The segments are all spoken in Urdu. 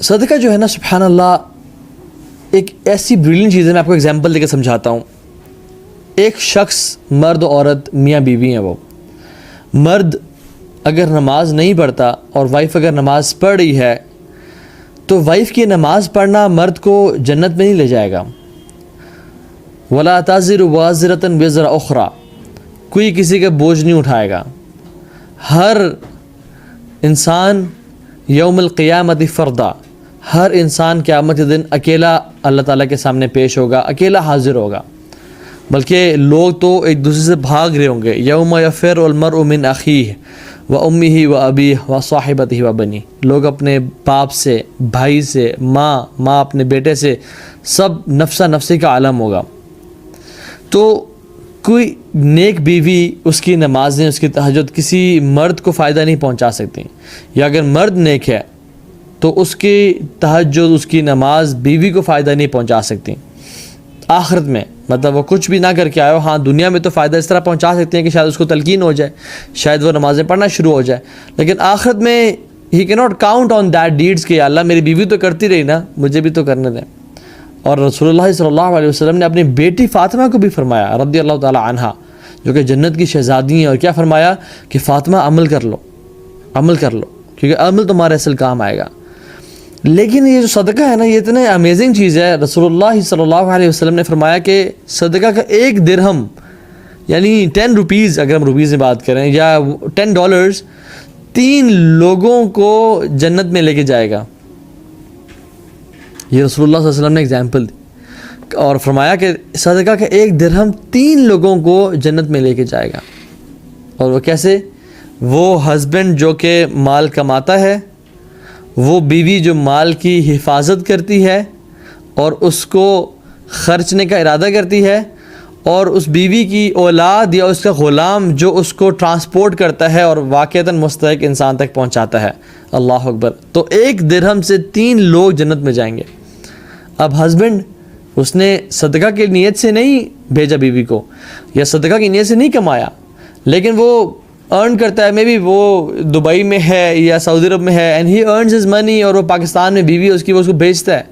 صدقہ جو ہے نا سبحان اللہ ایک ایسی بریلینٹ چیز ہے. میں آپ کو ایگزامپل دے کے سمجھاتا ہوں. ایک شخص مرد و عورت میاں بیوی ہیں. وہ مرد اگر نماز نہیں پڑھتا اور وائف اگر نماز پڑھ رہی ہے تو وائف کی نماز پڑھنا مرد کو جنت میں نہیں لے جائے گا. وَلَا تَزِرُ وَازِرَةً وِزْرَ أُخْرَى, کوئی کسی کا بوجھ نہیں اٹھائے گا. ہر انسان یوم القیامت فردا, ہر انسان قیامت کے دن اکیلا اللہ تعالیٰ کے سامنے پیش ہوگا, اکیلا حاضر ہوگا. بلکہ لوگ تو ایک دوسرے سے بھاگ رہے ہوں گے. یوم یفر المرء من اخیہ و امہ و ابیہ و صاحبتہ و بنیہ, لوگ اپنے باپ سے, بھائی سے, ماں اپنے بیٹے سے, سب نفسہ نفسی کا عالم ہوگا. تو کوئی نیک بیوی, اس کی نمازیں, اس کی تہجد کسی مرد کو فائدہ نہیں پہنچا سکتی. یا اگر مرد نیک ہے تو اس کی تہجد, اس کی نماز بیوی کو فائدہ نہیں پہنچا سکتی. آخرت میں مطلب وہ کچھ بھی نہ کر کے آئے ہو, ہاں دنیا میں تو فائدہ اس طرح پہنچا سکتے ہیں کہ شاید اس کو تلقین ہو جائے, شاید وہ نمازیں پڑھنا شروع ہو جائے. لیکن آخرت میں ہی کی not count on that deeds کہ اللہ میری بیوی تو کرتی رہی نا, مجھے بھی تو کرنے دیں. اور رسول اللہ صلی اللہ علیہ وسلم نے اپنی بیٹی فاطمہ کو بھی فرمایا رضی اللہ تعالی عنہا, جو کہ جنت کی شہزادی ہیں, اور کیا فرمایا کہ فاطمہ عمل کر لو, کیونکہ عمل تمہارے اصل کام آئے گا. لیکن یہ جو صدقہ ہے نا, یہ اتنے امیزنگ چیز ہے. رسول اللہ صلی اللہ علیہ وسلم نے فرمایا کہ صدقہ کا ایک درہم یعنی 10 روپیز, اگر ہم روپیز میں بات کریں, یا $10 3 لوگوں کو جنت میں لے کے جائے گا. یہ رسول اللہ صلی اللہ علیہ وسلم نے اگزامپل دی, اور فرمایا کہ صدقہ کا ایک درہم 3 لوگوں کو جنت میں لے کے جائے گا. اور وہ کیسے؟ وہ ہسبینڈ جو کہ مال کماتا ہے, وہ بیوی جو مال کی حفاظت کرتی ہے اور اس کو خرچنے کا ارادہ کرتی ہے, اور اس بیوی کی اولاد یا اس کا غلام جو اس کو ٹرانسپورٹ کرتا ہے اور واقعتاً مستحق انسان تک پہنچاتا ہے. اللہ اکبر. تو ایک درہم سے 3 لوگ جنت میں جائیں گے. اب ہسبینڈ اس نے صدقہ کی نیت سے نہیں بھیجا بیوی کو, یا صدقہ کی نیت سے نہیں کمایا, لیکن وہ ارن کرتا ہے, مے بی وہ دبئی میں ہے یا سعودی عرب میں ہے, اینڈ ہی ارنز ہز منی, اور وہ پاکستان میں بیوی اس کی, وہ اس کو بھیجتا ہے.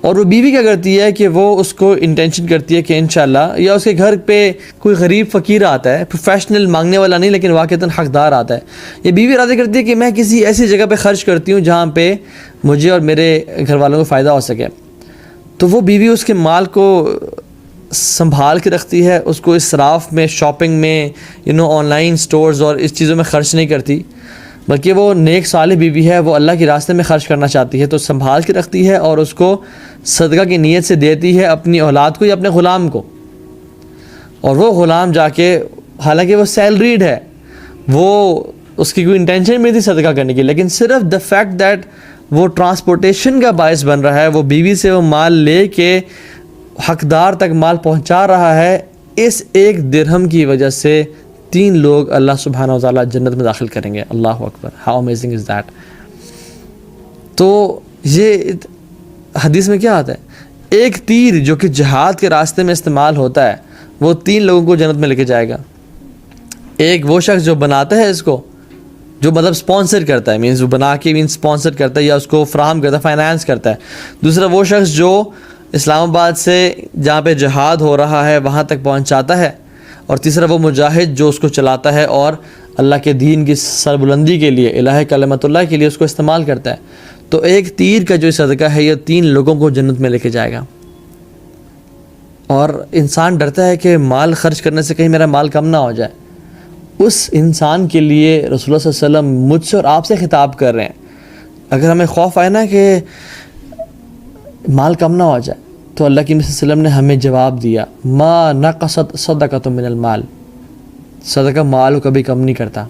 اور وہ بیوی کیا کرتی ہے کہ وہ اس کو انٹینشن کرتی ہے کہ انشاءاللہ, یا اس کے گھر پہ کوئی غریب فقیر آتا ہے, پروفیشنل مانگنے والا نہیں لیکن واقعتاً حقدار آتا ہے, یہ بیوی ارادہ کرتی ہے کہ میں کسی ایسی جگہ پہ خرچ کرتی ہوں جہاں پہ مجھے اور میرے گھر والوں کو فائدہ ہو سکے. تو وہ بیوی اس کے مال کو سنبھال کے رکھتی ہے, اس کو اسراف میں, شاپنگ میں, آن لائن سٹورز اور اس چیزوں میں خرچ نہیں کرتی, بلکہ وہ نیک صالح بیوی ہے, وہ اللہ کے راستے میں خرچ کرنا چاہتی ہے, تو سنبھال کے رکھتی ہے اور اس کو صدقہ کی نیت سے دیتی ہے اپنی اولاد کو یا اپنے غلام کو. اور وہ غلام جا کے, حالانکہ وہ سیلریڈ ہے, وہ اس کی کوئی انٹینشن نہیں تھی صدقہ کرنے کی, لیکن صرف دا فیکٹ دیٹ وہ ٹرانسپورٹیشن کا باعث بن رہا ہے, وہ بیوی سے وہ مال لے کے حقدار تک مال پہنچا رہا ہے, اس ایک درہم کی وجہ سے 3 لوگ اللہ سبحانہ و تعالیٰ جنت میں داخل کریں گے. اللہ اکبر, ہاؤ امیزنگ از دیٹ. تو یہ حدیث میں کیا آتا ہے, ایک تیر جو کہ جہاد کے راستے میں استعمال ہوتا ہے وہ 3 لوگوں کو جنت میں لے کے جائے گا. ایک وہ شخص جو بناتا ہے اس کو, جو مطلب سپانسر کرتا ہے, مینس وہ بنا کے سپانسر کرتا ہے یا اس کو فراہم کرتا ہے, فائنانس کرتا ہے. دوسرا وہ شخص جو اسلام آباد سے جہاں پہ جہاد ہو رہا ہے وہاں تک پہنچاتا ہے. اور تیسرا وہ مجاہد جو اس کو چلاتا ہے اور اللہ کے دین کی سربلندی کے لیے, الہ کلمت اللہ کے لیے اس کو استعمال کرتا ہے. تو ایک تیر کا جو صدقہ ہے یہ 3 لوگوں کو جنت میں لے کے جائے گا. اور انسان ڈرتا ہے کہ مال خرچ کرنے سے کہیں میرا مال کم نہ ہو جائے. اس انسان کے لیے رسول اللہ صلی اللہ علیہ وسلم مجھ سے اور آپ سے خطاب کر رہے ہیں. اگر ہمیں خوف آئے نا کہ مال کم نہ ہو جائے, تو اللہ کے نبی صلی اللہ علیہ وسلم نے ہمیں جواب دیا, ما نقصت صدقۃ من المال, صدقہ مال کو کبھی کم نہیں کرتا.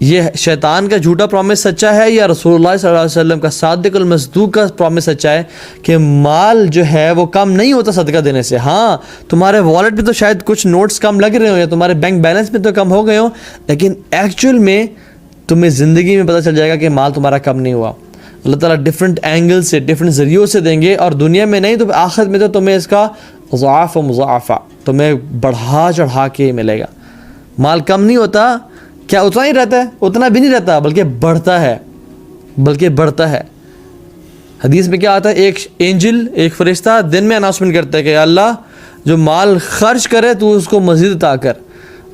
یہ شیطان کا جھوٹا پرومس سچا ہے یا رسول اللہ صلی اللہ علیہ وسلم کا صادق المصدوق کا پرومس سچا ہے کہ مال جو ہے وہ کم نہیں ہوتا صدقہ دینے سے؟ ہاں تمہارے والٹ پہ تو شاید کچھ نوٹس کم لگ رہے ہوں یا تمہارے بینک بیلنس میں تو کم ہو گئے ہوں, لیکن ایکچوئل میں تمہیں زندگی میں پتہ چل جائے گا کہ مال تمہارا کم نہیں ہوا. اللہ تعالیٰ ڈفرینٹ اینگل سے, ڈفرینٹ ذریعوں سے دیں گے, اور دنیا میں نہیں تو آخرت میں تو تمہیں اس کا ضعف و مضاعفہ تمہیں بڑھا چڑھا کے ملے گا. مال کم نہیں ہوتا, کیا اتنا ہی رہتا ہے؟ اتنا بھی نہیں رہتا بلکہ بڑھتا ہے. بلکہ بڑھتا ہے. حدیث میں کیا آتا ہے؟ ایک اینجل، ایک فرشتہ دن میں اناؤنسمنٹ کرتا ہے کہ یا اللہ جو مال خرچ کرے تو اس کو مزید عطا کر،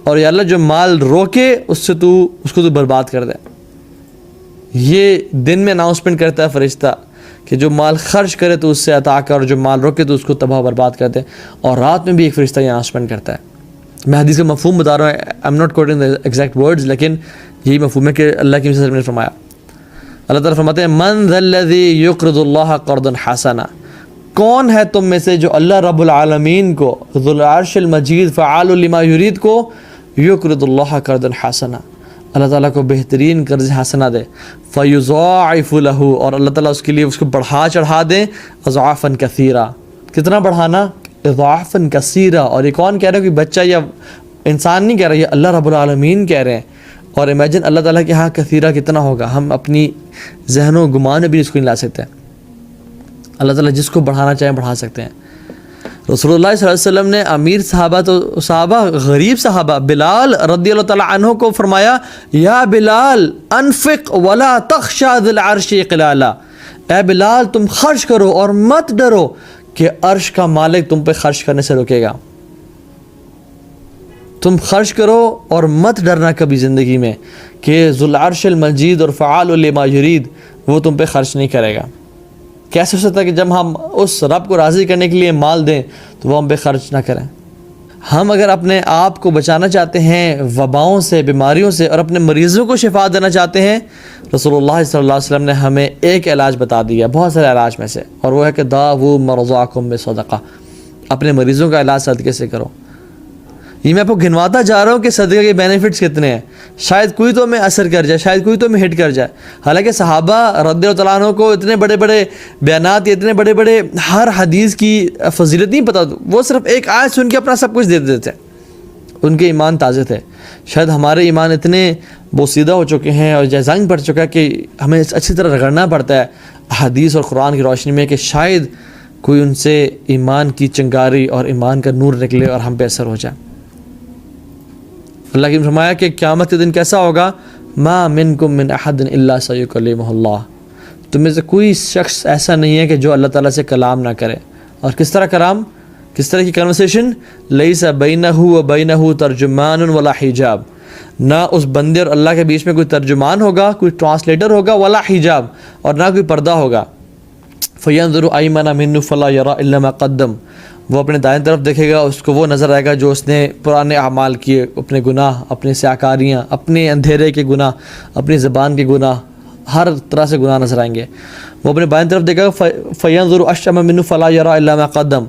اور یا اللہ جو مال روکے اس کو تو برباد کر دے. یہ دن میں اناؤنسمنٹ کرتا ہے فرشتہ کہ جو مال خرچ کرے تو اس سے عطا کر، اور جو مال روکے تو اس کو تباہ و برباد کر دے. اور رات میں بھی ایک فرشتہ یہ اناؤنسمنٹ کرتا ہے. میں حدیث کا مفہوم بتا رہا ہوں، I am not quoting the exact words, لیکن یہی مفہوم ہے کہ اللہ کی وسلم نے فرمایا. اللہ تعالیٰ فرماتے ہیں من ذا الذی یقرض اللہ قرضا حسنا، کون ہے تم میں سے جو اللہ رب العالمین کو، ذو العرش المجید فعال لما یرید کو، یقرض اللہ قرضا حسنا، اللہ تعالیٰ کو بہترین قرض حسنہ دے، فیضاعف لہ، اور اللہ تعالیٰ اس کے لیے اس کو بڑھا چڑھا دے، اضعافا کثیرا، کتنا بڑھانا؟ اضعافا کثیرا. اور یہ کون کہہ رہا ہے؟ کہ بچہ یا انسان نہیں کہہ رہا، یہ اللہ رب العالمین کہہ رہے ہیں. اور امیجن اللہ تعالیٰ کے ہاں کثیرہ کتنا ہوگا، ہم اپنی ذہن و گمان میں بھی اس کو نہیں لا سکتے. اللہ تعالیٰ جس کو بڑھانا چاہیں بڑھا سکتے ہیں. رسول اللہ صلی اللہ علیہ وسلم نے امیر صحابہ غریب صحابہ بلال رضی اللہ تعالیٰ عنہ کو فرمایا یا بلال انفق ولا تخشى ذی العرش اقلالا، اے بلال تم خرچ کرو اور مت ڈرو کہ عرش کا مالک تم پہ خرچ کرنے سے روکے گا. تم خرچ کرو اور مت ڈرنا کبھی زندگی میں کہ ذو العرش المجید اور فعال لما یرید وہ تم پہ خرچ نہیں کرے گا. کیسے ہو سکتا ہے کہ جب ہم اس رب کو راضی کرنے کے لیے مال دیں تو وہ ہم پہ خرچ نہ کریں؟ ہم اگر اپنے آپ کو بچانا چاہتے ہیں وباؤں سے، بیماریوں سے، اور اپنے مریضوں کو شفا دینا چاہتے ہیں، رسول اللہ صلی اللہ علیہ وسلم نے ہمیں ایک علاج بتا دیا بہت سارے علاج میں سے، اور وہ ہے کہ داؤ مرضاکم بصدقہ، اپنے مریضوں کا علاج صدقے سے کرو. یہ میں آپ کو گنواتا جا رہا ہوں کہ صدقہ کے بینیفٹس کتنے ہیں. شاید کوئی تو ہمیں اثر کر جائے، شاید کوئی تو ہمیں ہٹ کر جائے. حالانکہ صحابہ رضی اللہ تعالیٰ عنہ کو اتنے بڑے بڑے بیانات، اتنے بڑے بڑے ہر حدیث کی فضیلت نہیں پتہ، وہ صرف ایک آیت سن کے اپنا سب کچھ دے دیتے تھے. ان کے ایمان تازے تھے. شاید ہمارے ایمان اتنے بوسیدہ ہو چکے ہیں اور جیزنگ پڑ چکا ہے کہ ہمیں اچھی طرح رگڑنا پڑتا ہے حدیث اور قرآن کی روشنی میں کہ شاید کوئی ان سے ایمان کی چنگاری اور ایمان کا نور نکلے اور ہم پہ اثر ہو جائے. اللہ کی فرمایا کہ قیامت کے دن کیسا ہوگا؟ ما منکم من احد الا سیکلمہ اللہ، تم میں سے کوئی شخص ایسا نہیں ہے کہ جو اللہ تعالیٰ سے کلام نہ کرے. اور کس طرح کلام، کس طرح کی کنورسیشن؟ لیس بینہ و بینہ ترجمان ولا حجاب، نہ اس بندے اور اللہ کے بیچ میں کوئی ترجمان ہوگا، کوئی ٹرانسلیٹر ہوگا، ولا حجاب، اور نہ کوئی پردہ ہوگا. فینظر ایمن منہ فلا یری الا ما قدم، وہ اپنے دائیں طرف دیکھے گا، اس کو وہ نظر آئے گا جو اس نے پرانے اعمال کیے، اپنے گناہ، اپنے سیاکاریاں، اپنے اندھیرے کے گناہ، اپنی زبان کے گناہ، ہر طرح سے گناہ نظر آئیں گے. وہ اپنے بائیں طرف دیکھے گا، فینظر اشم منہ فلا یری الا ما قدم،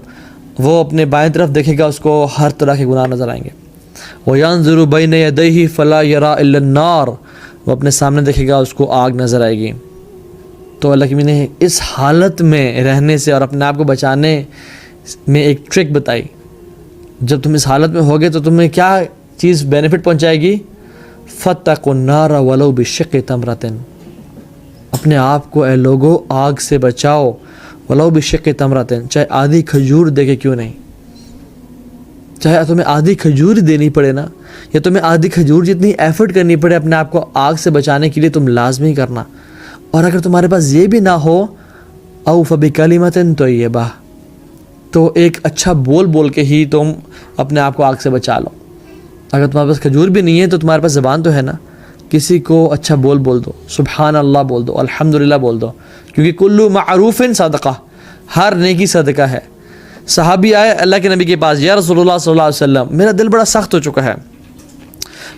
وہ اپنے بائیں طرف دیکھے گا، اس کو ہر طرح کے گناہ نظر آئیں گے. وینظر بین یدیہ فلا یری الا النار، وہ اپنے سامنے دیکھے گا، اس کو آگ نظر آئے گی. تو اللہ کی نے اس حالت میں رہنے سے اور اپنے آپ کو بچانے میں ایک ٹرک بتائی. جب تم اس حالت میں ہوگے تو تمہیں کیا چیز بینیفٹ پہنچائے گی؟ فاتقوا النار ولو بشق تمرۃ، اپنے آپ کو اے لوگو آگ سے بچاؤ، ولو بشق تمرۃ، چاہے آدھی کھجور دے کے کیوں نہیں، چاہے تمہیں آدھی کھجور دینی پڑے نا، یا تمہیں آدھی کھجور جتنی ایفرٹ کرنی پڑے اپنے آپ کو آگ سے بچانے کے لیے، تم لازمی کرنا. اور اگر تمہارے پاس یہ بھی نہ ہو، او فبکلمۃ طیبہ، تو ایک اچھا بول کے ہی تم اپنے آپ کو آگ سے بچا لو. اگر تمہارے پاس کھجور بھی نہیں ہے تو تمہارے پاس زبان تو ہے نا، کسی کو اچھا بول دو، سبحان اللہ بول دو، الحمدللہ بول دو، کیونکہ کل معروف صدقہ، ہر نیکی صدقہ ہے. صحابی آئے اللہ کے نبی کے پاس، یا رسول اللہ صلی اللہ علیہ وسلم میرا دل بڑا سخت ہو چکا ہے.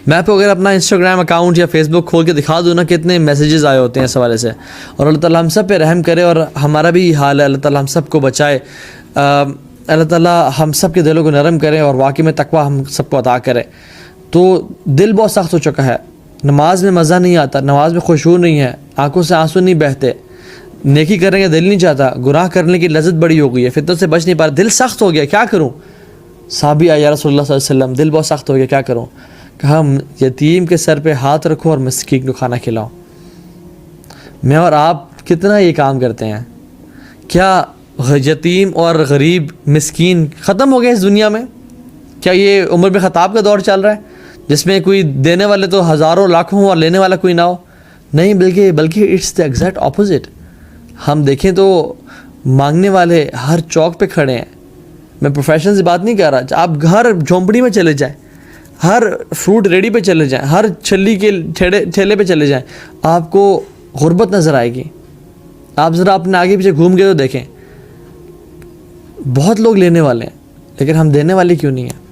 میں آپ کو اگر اپنا انسٹاگرام اکاؤنٹ یا فیس بک کھول کے دکھا دوں نا کتنے میسیجز آئے ہوتے ہیں اس حوالے سے. اور اللہ تعالیٰ ہم سب پہ رحم کرے اور ہمارا بھی حال ہے، اللہ تعالیٰ ہم سب کو بچائے، اللہ تعالیٰ ہم سب کے دلوں کو نرم کرے اور واقعی میں تقویٰ ہم سب کو عطا کرے. تو دل بہت سخت ہو چکا ہے، نماز میں مزہ نہیں آتا، نماز میں خشوع نہیں ہے، آنکھوں سے آنسو نہیں بہتے، نیکی کرنے کا دل نہیں چاہتا، گناہ کرنے کی لذت بڑی ہو گئی ہے، فتنوں سے بچ نہیں پا رہا، دل سخت ہو گیا، کیا کروں؟ صحابی آیا رسول اللہ صلی اللہ علیہ وسلم، دل بہت سخت ہو گیا، کیا کروں؟ کہا یتیم کے سر پہ ہاتھ رکھو اور مسکین کو کھانا کھلاؤ. میں اور آپ کتنا یہ کام کرتے ہیں؟ کیا یتیم اور غریب مسکین ختم ہو گئے اس دنیا میں؟ کیا یہ عمر بن خطاب کا دور چل رہا ہے جس میں کوئی دینے والے تو ہزاروں لاکھوں ہوں اور لینے والا کوئی نہ ہو؟ نہیں، بلکہ اٹس دا ایگزیکٹ اپوزٹ. ہم دیکھیں تو مانگنے والے ہر چوک پہ کھڑے ہیں. میں پروفیشن سے بات نہیں کر رہا، آپ ہر جھونپڑی میں چلے جائیں، ہر فروٹ ریڈی پہ چلے جائیں، ہر چھلی کے ٹھیلے پہ چلے جائیں، آپ کو غربت نظر آئے گی. آپ ذرا اپنے آگے پیچھے گھوم کے تو دیکھیں، بہت لوگ لینے والے ہیں لیکن ہم دینے والے کیوں نہیں ہیں؟